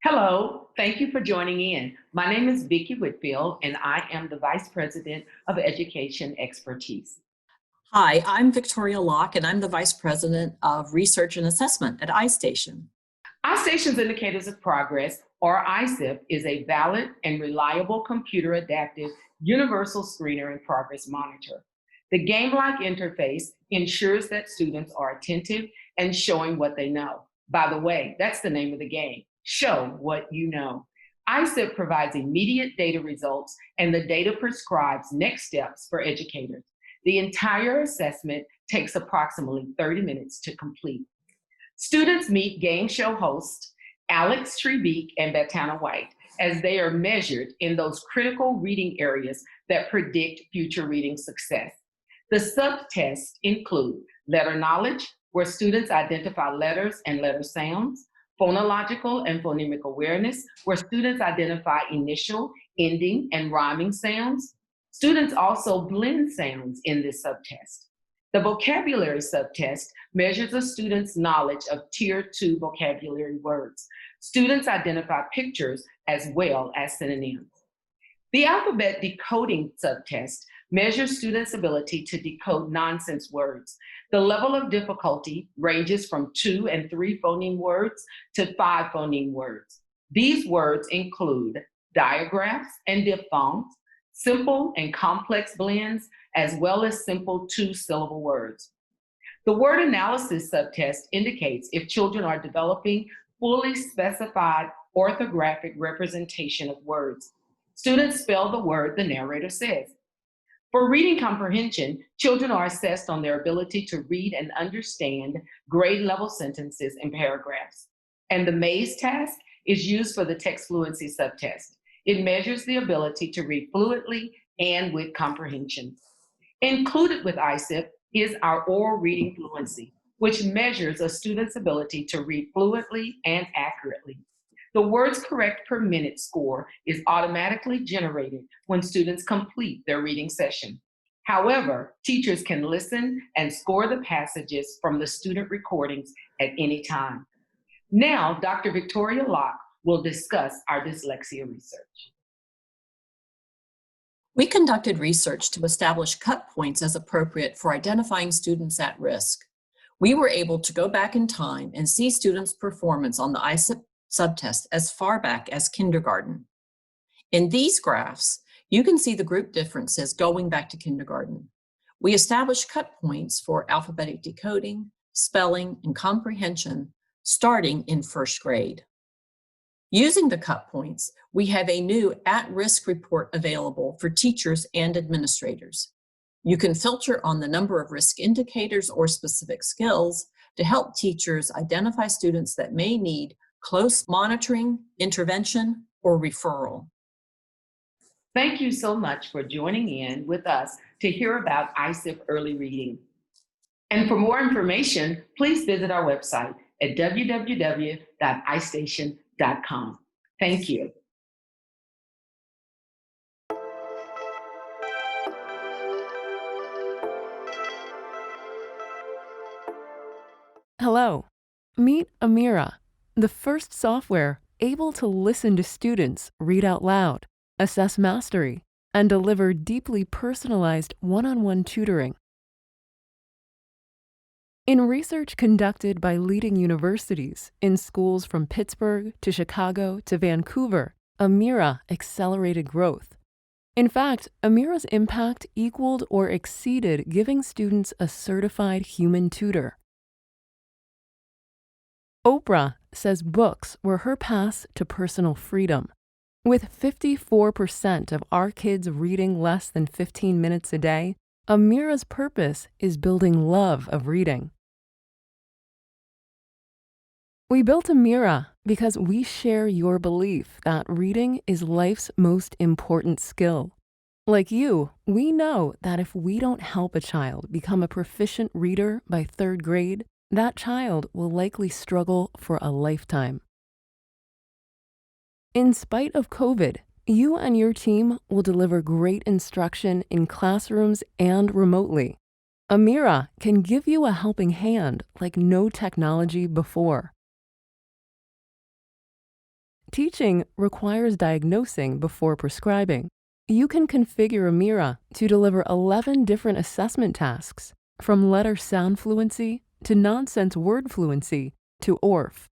Hello, thank you for joining in. My name is Vicki Whitfield, and I am the Vice President of Education Expertise. Hi, I'm Victoria Locke, and I'm the Vice President of Research and Assessment at iStation. iStation's Indicators of Progress, or ISIP, is a valid and reliable computer adaptive universal screener and progress monitor. The game-like interface ensures that students are attentive and showing what they know. By the way, that's the name of the game. Show what you know. ISIP provides immediate data results, and the data prescribes next steps for educators. The entire assessment takes approximately 30 minutes to complete. Students meet game show hosts Alex Trebeek and Betana White as they are measured in those critical reading areas that predict future reading success. The subtests include letter knowledge, where students identify letters and letter sounds; phonological and phonemic awareness, where students identify initial, ending, and rhyming sounds. Students also blend sounds in this subtest. The vocabulary subtest measures a student's knowledge of Tier 2 vocabulary words. Students identify pictures as well as synonyms. The alphabet decoding subtest measures students' ability to decode nonsense words. The level of difficulty ranges from 2 and 3 phoneme words to 5 phoneme words. These words include digraphs and diphthongs, simple and complex blends, as well as simple 2-syllable words. The word analysis subtest indicates if children are developing fully specified orthographic representation of words. Students spell the word the narrator says. For reading comprehension, children are assessed on their ability to read and understand grade-level sentences and paragraphs. And the maze task is used for the text fluency subtest. It measures the ability to read fluently and with comprehension. Included with ISIP is our oral reading fluency, which measures a student's ability to read fluently and accurately. The words correct per minute score is automatically generated when students complete their reading session. However, teachers can listen and score the passages from the student recordings at any time. Now, Dr. Victoria Locke will discuss our dyslexia research. We conducted research to establish cut points as appropriate for identifying students at risk. We were able to go back in time and see students' performance on the ISIP subtest as far back as kindergarten. In these graphs, you can see the group differences going back to kindergarten. We established cut points for alphabetic decoding, spelling, and comprehension starting in first grade. Using the cut points, we have a new at-risk report available for teachers and administrators. You can filter on the number of risk indicators or specific skills to help teachers identify students that may need close monitoring, intervention, or referral. Thank you so much for joining in with us to hear about ISIP early reading. And for more information, please visit our website at www.istation.com. Thank you. Hello, meet Amira, the first software able to listen to students read out loud, assess mastery, and deliver deeply personalized one-on-one tutoring. In research conducted by leading universities in schools from Pittsburgh to Chicago to Vancouver, Amira accelerated growth. In fact, Amira's impact equaled or exceeded giving students a certified human tutor. Oprah says books were her path to personal freedom. With 54% of our kids reading less than 15 minutes a day, Amira's purpose is building love of reading. We built Amira because we share your belief that reading is life's most important skill. Like you, we know that if we don't help a child become a proficient reader by 3rd grade, that child will likely struggle for a lifetime. In spite of COVID, you and your team will deliver great instruction in classrooms and remotely. Amira can give you a helping hand like no technology before. Teaching requires diagnosing before prescribing. You can configure Amira to deliver 11 different assessment tasks, from letter sound fluency to nonsense word fluency to ORF.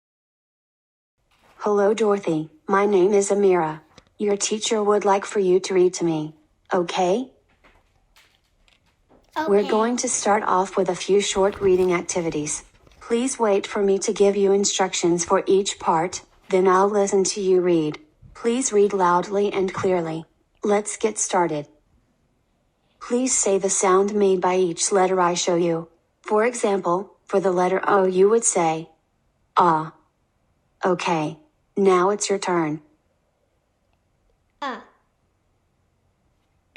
Hello, Dorothy. My name is Amira. Your teacher would like for you to read to me. Okay? We're going to start off with a few short reading activities. Please wait for me to give you instructions for each part, then I'll listen to you read. Please read loudly and clearly. Let's get started. Please say the sound made by each letter I show you. For example, for the letter O you would say, ah. Okay, now it's your turn.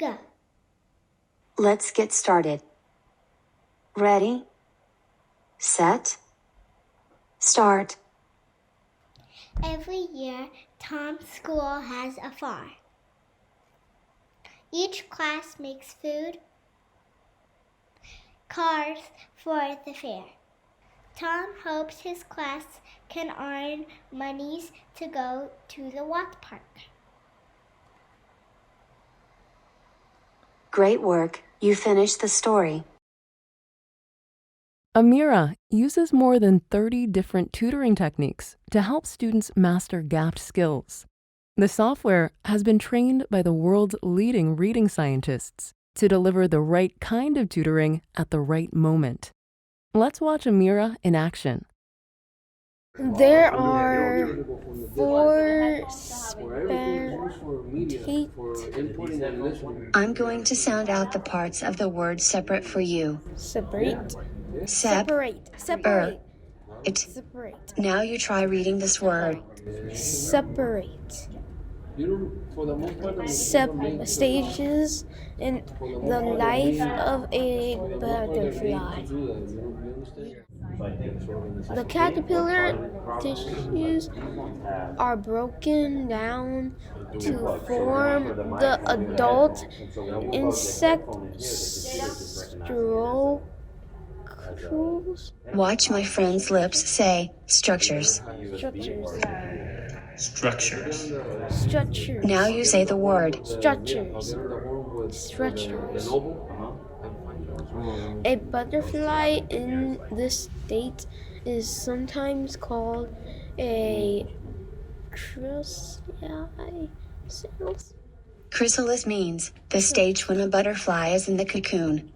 G. Let's get started. Ready? Set? Start. Every year, Tom's school has a farm. Each class makes food, cars for the fair. Tom hopes his class can earn monies to go to the water park. Great work, you finished the story. Amira uses more than 30 different tutoring techniques to help students master gapped skills. The software has been trained by the world's leading reading scientists to deliver the right kind of tutoring at the right moment. Let's watch Amira in action. There are 4 I'm going to sound out the parts of the word separate for you. separate. Separate. Separate. Now you try reading this word. Separate. Stages in the life of a butterfly. The caterpillar tissues are broken down to form the adult insect structures. Watch my friend's lips say structures. Structures. Now you say the word. Structures. A butterfly in this state is sometimes called a chrysalis. Chrysalis means the stage when a butterfly is in the cocoon.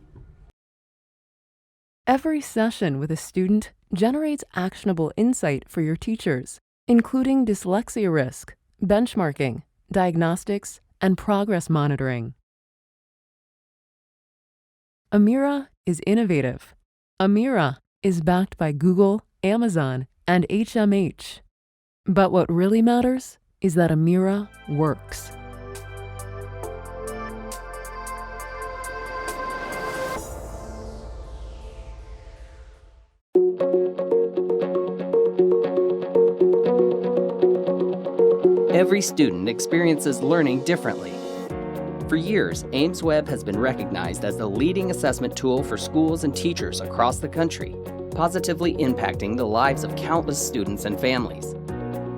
Every session with a student generates actionable insight for your teachers, including dyslexia risk, benchmarking, diagnostics, and progress monitoring. Amira is innovative. Amira is backed by Google, Amazon, and HMH. But what really matters is that Amira works. Every student experiences learning differently. For years, AimsWeb has been recognized as the leading assessment tool for schools and teachers across the country, positively impacting the lives of countless students and families.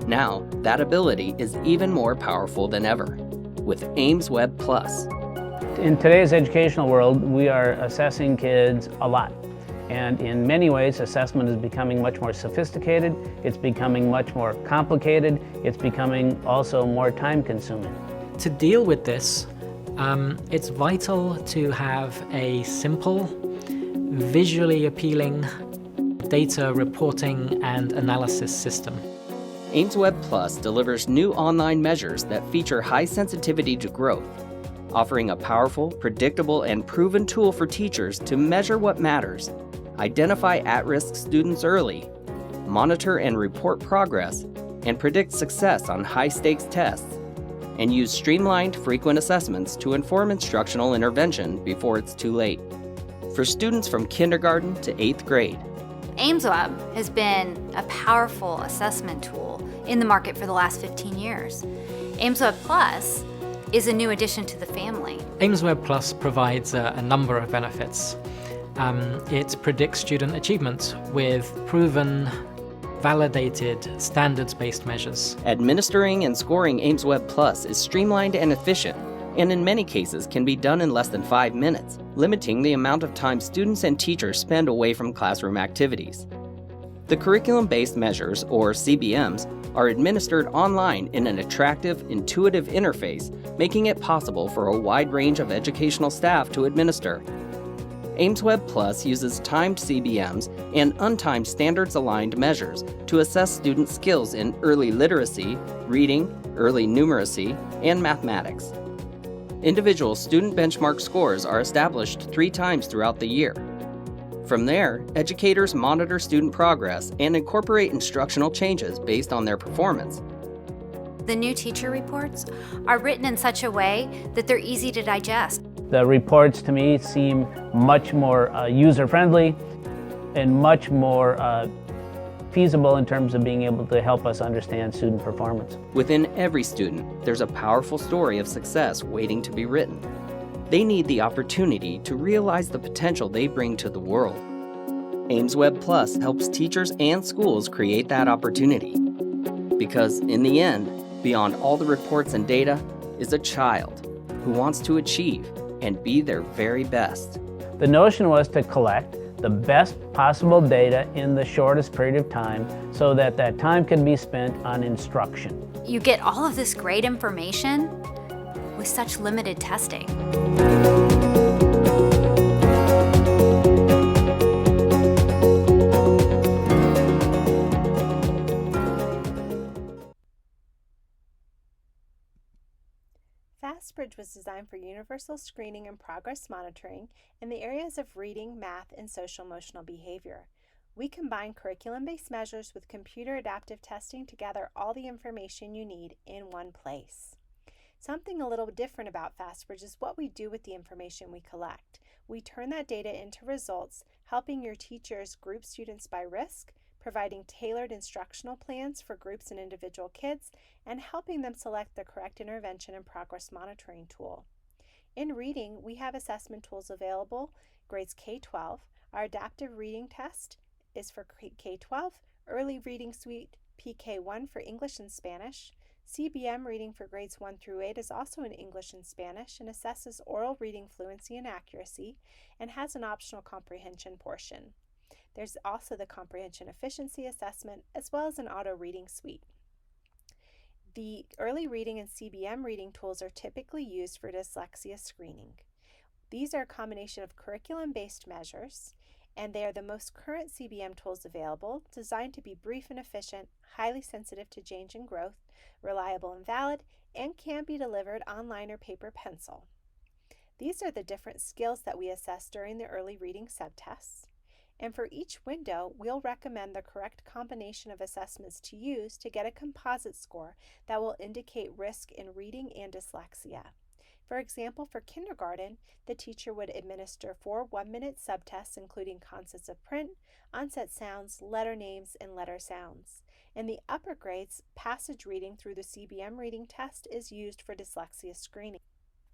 Now, that ability is even more powerful than ever with AimsWeb Plus. In today's educational world, we are assessing kids a lot. And in many ways, assessment is becoming much more sophisticated, it's becoming much more complicated, it's becoming also more time-consuming. To deal with this, it's vital to have a simple, visually appealing data reporting and analysis system. AimsWeb Plus delivers new online measures that feature high sensitivity to growth, offering a powerful, predictable, and proven tool for teachers to measure what matters, identify at-risk students early, monitor and report progress, and predict success on high-stakes tests, and use streamlined, frequent assessments to inform instructional intervention before it's too late. For students from kindergarten to 8th grade, AimsWeb has been a powerful assessment tool in the market for the last 15 years. AimsWeb Plus is a new addition to the family. AimsWeb Plus provides a number of benefits. It predicts student achievement with proven validated, standards-based measures. Administering and scoring AimsWeb Plus is streamlined and efficient, and in many cases can be done in less than 5 minutes, limiting the amount of time students and teachers spend away from classroom activities. The curriculum-based measures, or CBMs, are administered online in an attractive, intuitive interface, making it possible for a wide range of educational staff to administer. AimsWeb Plus uses timed CBMs and untimed standards-aligned measures to assess student skills in early literacy, reading, early numeracy, and mathematics. Individual student benchmark scores are established 3 times throughout the year. From there, educators monitor student progress and incorporate instructional changes based on their performance. The new teacher reports are written in such a way that they're easy to digest. The reports to me seem much more user-friendly and much more feasible in terms of being able to help us understand student performance. Within every student, there's a powerful story of success waiting to be written. They need the opportunity to realize the potential they bring to the world. AimsWeb Plus helps teachers and schools create that opportunity. Because in the end, beyond all the reports and data, is a child who wants to achieve and be their very best. The notion was to collect the best possible data in the shortest period of time so that that time can be spent on instruction. You get all of this great information with such limited testing. FastBridge was designed for universal screening and progress monitoring in the areas of reading, math, and social-emotional behavior. We combine curriculum-based measures with computer adaptive testing to gather all the information you need in one place. Something a little different about FastBridge is what we do with the information we collect. We turn that data into results, helping your teachers group students by risk, providing tailored instructional plans for groups and individual kids, and helping them select the correct intervention and progress monitoring tool. In reading, we have assessment tools available, grades K-12. Our adaptive reading test is for K-12, early reading suite PK1 for English and Spanish. CBM reading for grades 1 through 8 is also in English and Spanish and assesses oral reading fluency and accuracy and has an optional comprehension portion. There's also the comprehension efficiency assessment as well as an auto reading suite. The early reading and CBM reading tools are typically used for dyslexia screening. These are a combination of curriculum-based measures, and they are the most current CBM tools available, designed to be brief and efficient, highly sensitive to change and growth, reliable and valid, and can be delivered online or paper pencil. These are the different skills that we assess during the early reading subtests. And for each window, we'll recommend the correct combination of assessments to use to get a composite score that will indicate risk in reading and dyslexia. For example, for kindergarten, the teacher would administer 4 one-minute subtests including concepts of print, onset sounds, letter names, and letter sounds. In the upper grades, passage reading through the CBM reading test is used for dyslexia screening.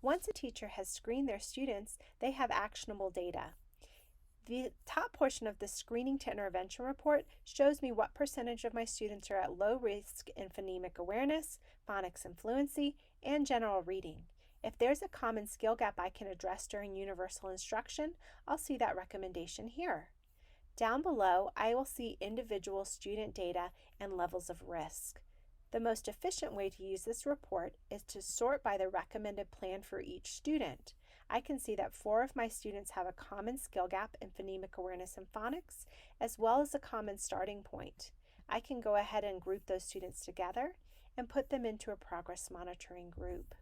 Once a teacher has screened their students, they have actionable data. The top portion of the Screening to Intervention report shows me what percentage of my students are at low risk in phonemic awareness, phonics and fluency, and general reading. If there's a common skill gap I can address during universal instruction, I'll see that recommendation here. Down below, I will see individual student data and levels of risk. The most efficient way to use this report is to sort by the recommended plan for each student. I can see that 4 of my students have a common skill gap in phonemic awareness and phonics, as well as a common starting point. I can go ahead and group those students together and put them into a progress monitoring group.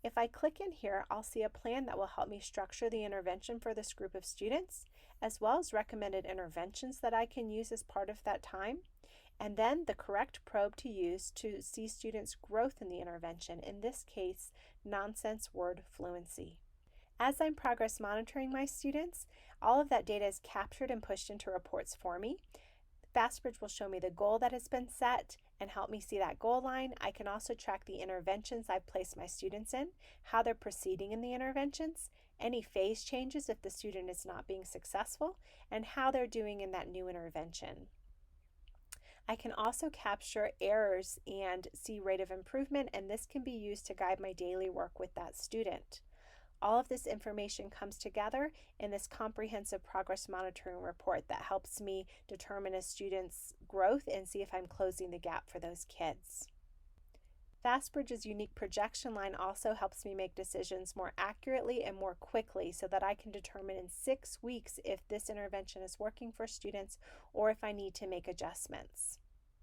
If I click in here, I'll see a plan that will help me structure the intervention for this group of students, as well as recommended interventions that I can use as part of that time, and then the correct probe to use to see students' growth in the intervention, in this case, nonsense word fluency. As I'm progress monitoring my students, all of that data is captured and pushed into reports for me. FastBridge will show me the goal that has been set and help me see that goal line. I can also track the interventions I've placed my students in, how they're proceeding in the interventions, any phase changes if the student is not being successful, and how they're doing in that new intervention. I can also capture errors and see rate of improvement, and this can be used to guide my daily work with that student. All of this information comes together in this comprehensive progress monitoring report that helps me determine a student's growth and see if I'm closing the gap for those kids. FastBridge's unique projection line also helps me make decisions more accurately and more quickly so that I can determine in 6 weeks if this intervention is working for students or if I need to make adjustments.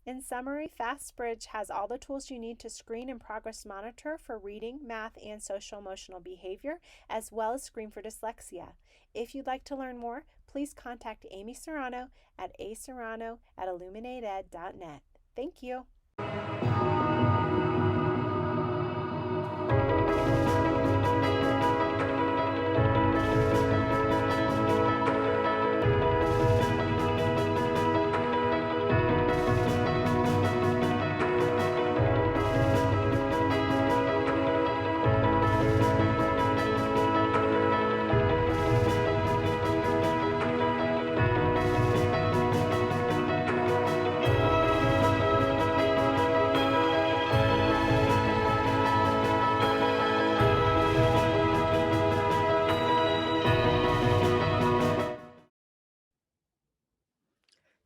In summary, FastBridge has all the tools you need to screen and progress monitor for reading, math, and social emotional behavior, as well as screen for dyslexia. If you'd like to learn more, please contact Amy Serrano at aserrano@illuminateed.net. Thank you.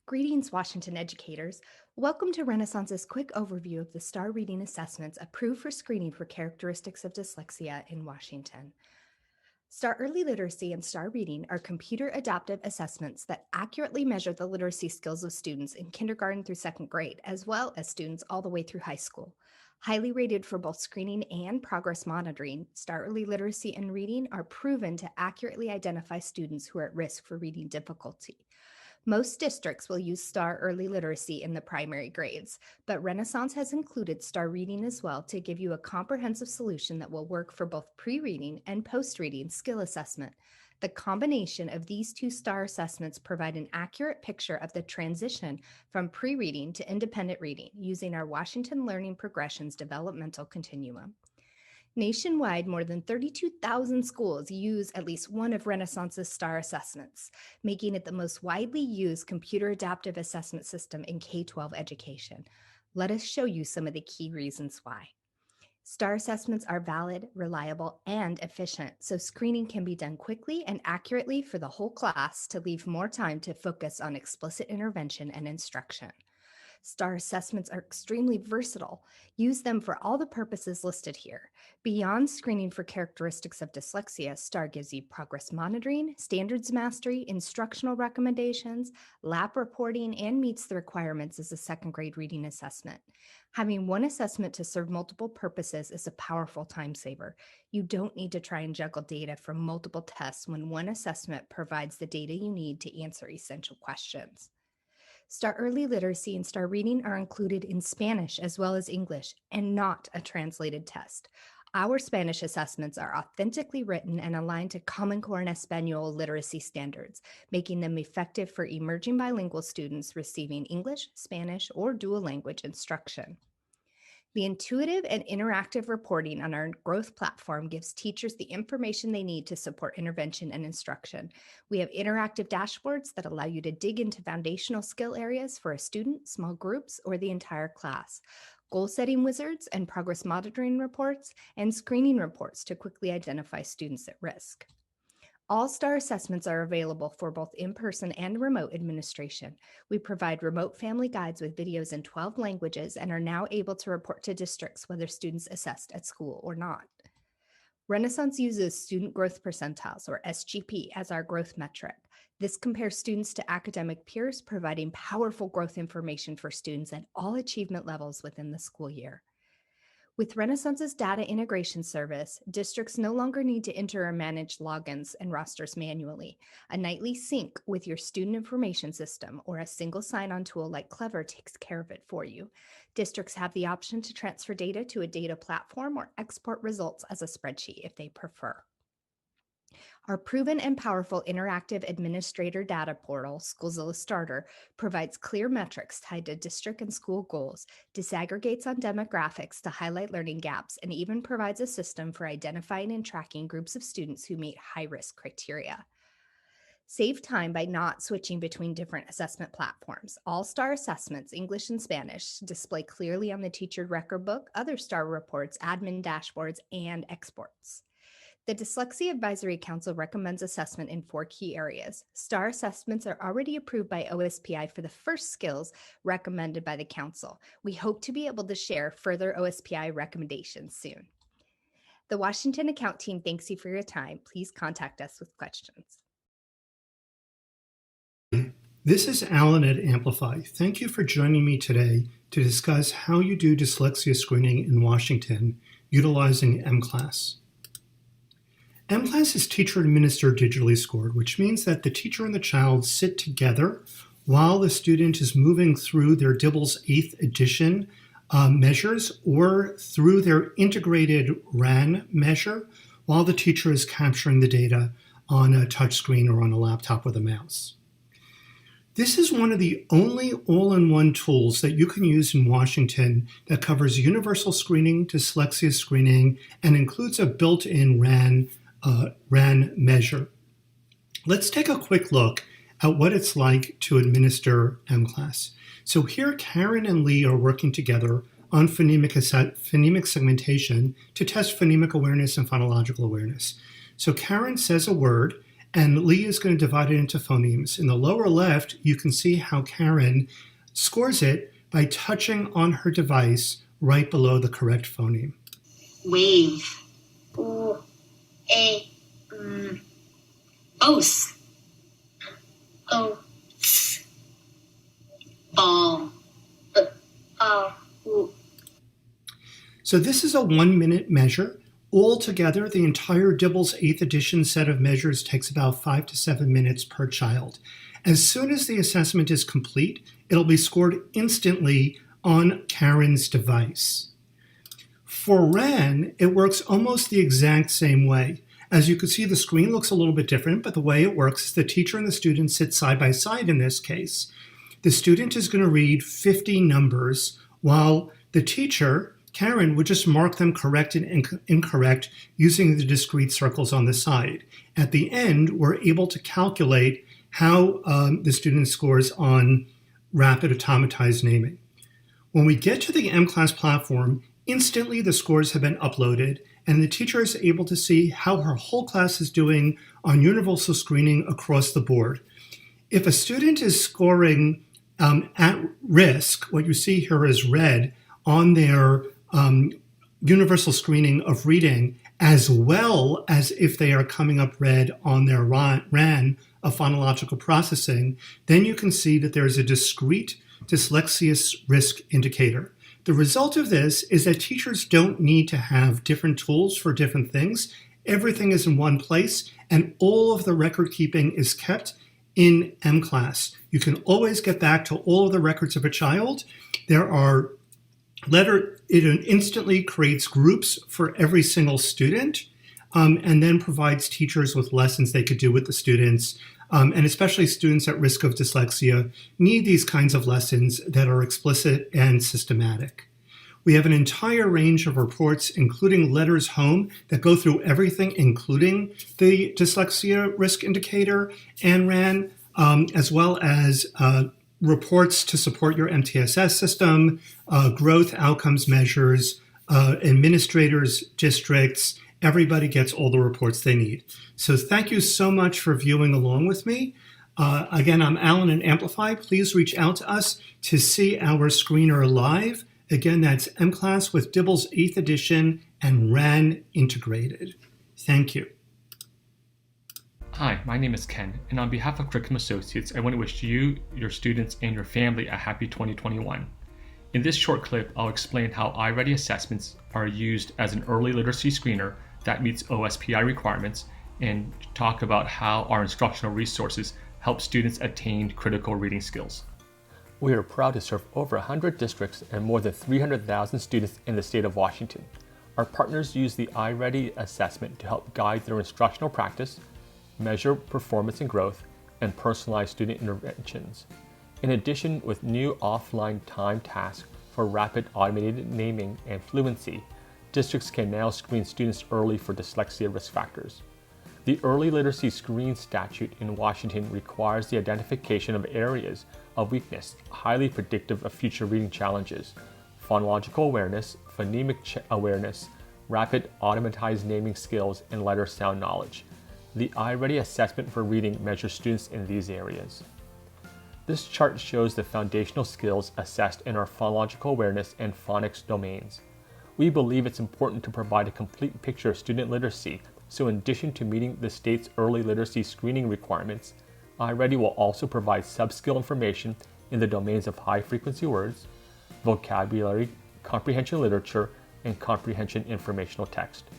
Greetings, Washington educators. Welcome to Renaissance's quick overview of the STAR reading assessments approved for screening for characteristics of dyslexia in Washington. STAR Early Literacy and STAR Reading are computer adaptive assessments that accurately measure the literacy skills of students in kindergarten through 2nd grade, as well as students all the way through high school. Highly rated for both screening and progress monitoring, STAR Early Literacy and Reading are proven to accurately identify students who are at risk for reading difficulty. Most districts will use STAR Early Literacy in the primary grades, but Renaissance has included STAR Reading as well to give you a comprehensive solution that will work for both pre-reading and post-reading skill assessment. The combination of these two STAR assessments provide an accurate picture of the transition from pre-reading to independent reading using our Washington Learning Progressions developmental continuum. Nationwide, more than 32,000 schools use at least one of Renaissance's STAR assessments, making it the most widely used computer adaptive assessment system in K-12 education. Let us show you some of the key reasons why. STAR assessments are valid, reliable, and efficient, so screening can be done quickly and accurately for the whole class to leave more time to focus on explicit intervention and instruction. STAR assessments are extremely versatile. Use them for all the purposes listed here. Beyond screening for characteristics of dyslexia, STAR gives you progress monitoring, standards mastery, instructional recommendations, lab reporting, and meets the requirements as a 2nd grade reading assessment. Having one assessment to serve multiple purposes is a powerful time saver. You don't need to try and juggle data from multiple tests when one assessment provides the data you need to answer essential questions. STAR Early Literacy and STAR Reading are included in Spanish as well as English and not a translated test. Our Spanish assessments are authentically written and aligned to Common Core and Espanol literacy standards, making them effective for emerging bilingual students receiving English, Spanish, or dual language instruction. The intuitive and interactive reporting on our growth platform gives teachers the information they need to support intervention and instruction. We have interactive dashboards that allow you to dig into foundational skill areas for a student, small groups, or the entire class. Goal-setting wizards and progress monitoring reports and screening reports to quickly identify students at risk. All STAR assessments are available for both in-person and remote administration. We provide remote family guides with videos in 12 languages and are now able to report to districts whether students assessed at school or not. Renaissance uses Student Growth Percentiles, or SGP, as our growth metric. This compares students to academic peers, providing powerful growth information for students at all achievement levels within the school year. With Renaissance's data integration service, districts no longer need to enter or manage logins and rosters manually. A nightly sync with your student information system or a single sign-on tool like Clever takes care of it for you. Districts have the option to transfer data to a data platform or export results as a spreadsheet if they prefer. Our proven and powerful interactive administrator data portal, Schoolzilla Starter, provides clear metrics tied to district and school goals, disaggregates on demographics to highlight learning gaps, and even provides a system for identifying and tracking groups of students who meet high-risk criteria. Save time by not switching between different assessment platforms. All STAR assessments, English and Spanish, display clearly on the teacher record book, other STAR reports, admin dashboards, and exports. The Dyslexia Advisory Council recommends assessment in 4 key areas. STAR assessments are already approved by OSPI for the first skills recommended by the Council. We hope to be able to share further OSPI recommendations soon. The Washington Account team thanks you for your time. Please contact us with questions. This is Alan at Amplify. Thank you for joining me today to discuss how you do dyslexia screening in Washington utilizing MClass. MClass is teacher-administered digitally scored, which means that the teacher and the child sit together while the student is moving through their DIBELS 8th edition measures or through their integrated RAN measure while the teacher is capturing the data on a touchscreen or on a laptop with a mouse. This is one of the only all-in-one tools that you can use in Washington that covers universal screening, dyslexia screening, and includes a built-in RAN measure. Let's take a quick look at what it's like to administer MClass. So here, Karen and Lee are working together on phonemic segmentation to test phonemic awareness and phonological awareness. So Karen says a word, and Lee is going to divide it into phonemes. In the lower left, you can see how Karen scores it by touching on her device right below the correct phoneme. Wave. Os. O. Ball. So this is a 1-minute measure. Altogether, the entire DIBELS 8th edition set of measures takes about 5 to 7 minutes per child. As soon as the assessment is complete, it'll be scored instantly on Karen's device. For RAN, it works almost the exact same way. As you can see, the screen looks a little bit different, but the way it works is the teacher and the student sit side by side in this case. The student is going to read 50 numbers while the teacher, Karen, would just mark them correct and incorrect using the discrete circles on the side. At the end, we're able to calculate how the student scores on rapid automatized naming. When we get to the MClass platform, instantly the scores have been uploaded and the teacher is able to see how her whole class is doing on universal screening across the board. If a student is scoring at risk, what you see here is red on their universal screening of reading, as well as if they are coming up red on their RAN of phonological processing, then you can see that there's a discrete dyslexia risk indicator. The result of this is that teachers don't need to have different tools for different things. Everything is in one place, and all of the record keeping is kept in MClass. You can always get back to all of the records of a child. It instantly creates groups for every single student, and then provides teachers with lessons they could do with the students. And especially students at risk of dyslexia need these kinds of lessons that are explicit and systematic. We have an entire range of reports, including letters home, that go through everything, including the dyslexia risk indicator and RAN, as well as reports to support your MTSS system, growth outcomes measures, administrators, districts. Everybody gets all the reports they need. So thank you so much for viewing along with me. Again, I'm Alan at Amplify. Please reach out to us to see our screener live. Again, that's MClass with DIBELS 8th edition and RAN integrated. Thank you. Hi, my name is Ken, and on behalf of Curriculum Associates, I want to wish you, your students, and your family a happy 2021. In this short clip, I'll explain how iReady assessments are used as an early literacy screener that meets OSPI requirements, and talk about how our instructional resources help students attain critical reading skills. We are proud to serve over 100 districts and more than 300,000 students in the state of Washington. Our partners use the iReady assessment to help guide their instructional practice, measure performance and growth, and personalize student interventions. In addition, with new offline time tasks for rapid automated naming and fluency, districts can now screen students early for dyslexia risk factors. The Early Literacy Screen statute in Washington requires the identification of areas of weakness highly predictive of future reading challenges: phonological awareness, phonemic awareness, rapid automatized naming skills, and letter sound knowledge. The iReady assessment for reading measures students in these areas. This chart shows the foundational skills assessed in our phonological awareness and phonics domains. We believe it's important to provide a complete picture of student literacy, so in addition to meeting the state's early literacy screening requirements, iReady will also provide sub-skill information in the domains of high-frequency words, vocabulary, comprehension literature, and comprehension informational text.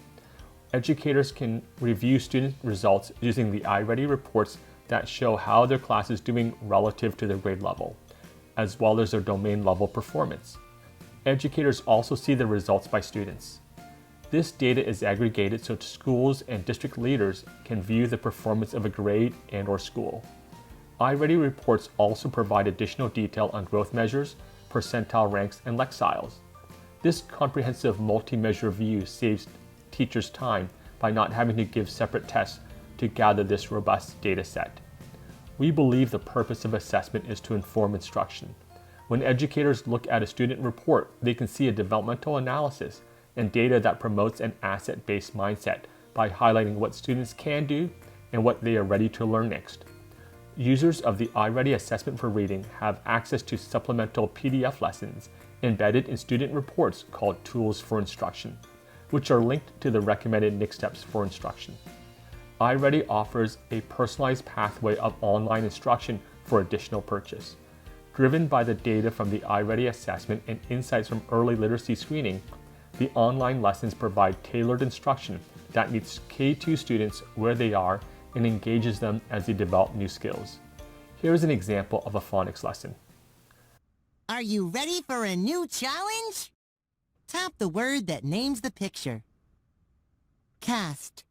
Educators can review student results using the iReady reports that show how their class is doing relative to their grade level, as well as their domain level performance. Educators also see the results by students. This data is aggregated so schools and district leaders can view the performance of a grade and/or school. iReady reports also provide additional detail on growth measures, percentile ranks, and lexiles. This comprehensive multi-measure view saves teachers time by not having to give separate tests to gather this robust data set. We believe the purpose of assessment is to inform instruction. When educators look at a student report, they can see a developmental analysis and data that promotes an asset-based mindset by highlighting what students can do and what they are ready to learn next. Users of the iReady assessment for reading have access to supplemental PDF lessons embedded in student reports called Tools for Instruction, which are linked to the recommended next steps for instruction. iReady offers a personalized pathway of online instruction for additional purchase. Driven by the data from the iReady assessment and insights from early literacy screening, the online lessons provide tailored instruction that meets K2 students where they are and engages them as they develop new skills. Here's an example of a phonics lesson. Are you ready for a new challenge? Tap the word that names the picture. Cast.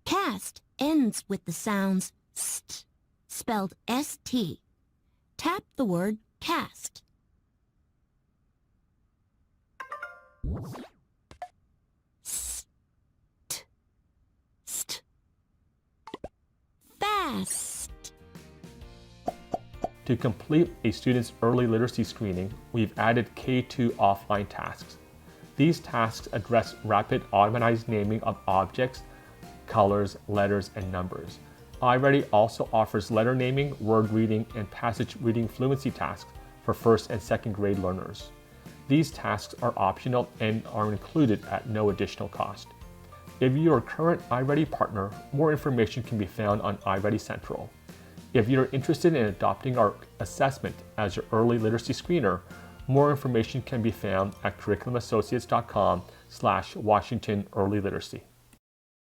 Cast ends with the sounds st, spelled S-T. Tap the word cast. St, st. Fast. To complete a student's early literacy screening, we've added K2 offline tasks. These tasks address rapid automatized naming of objects, colors, letters, and numbers. iReady also offers letter naming, word reading, and passage reading fluency tasks for first and second grade learners. These tasks are optional and are included at no additional cost. If you are a current iReady partner, more information can be found on iReady Central. If you're interested in adopting our assessment as your early literacy screener, more information can be found at curriculumassociates.com/Washington Early Literacy.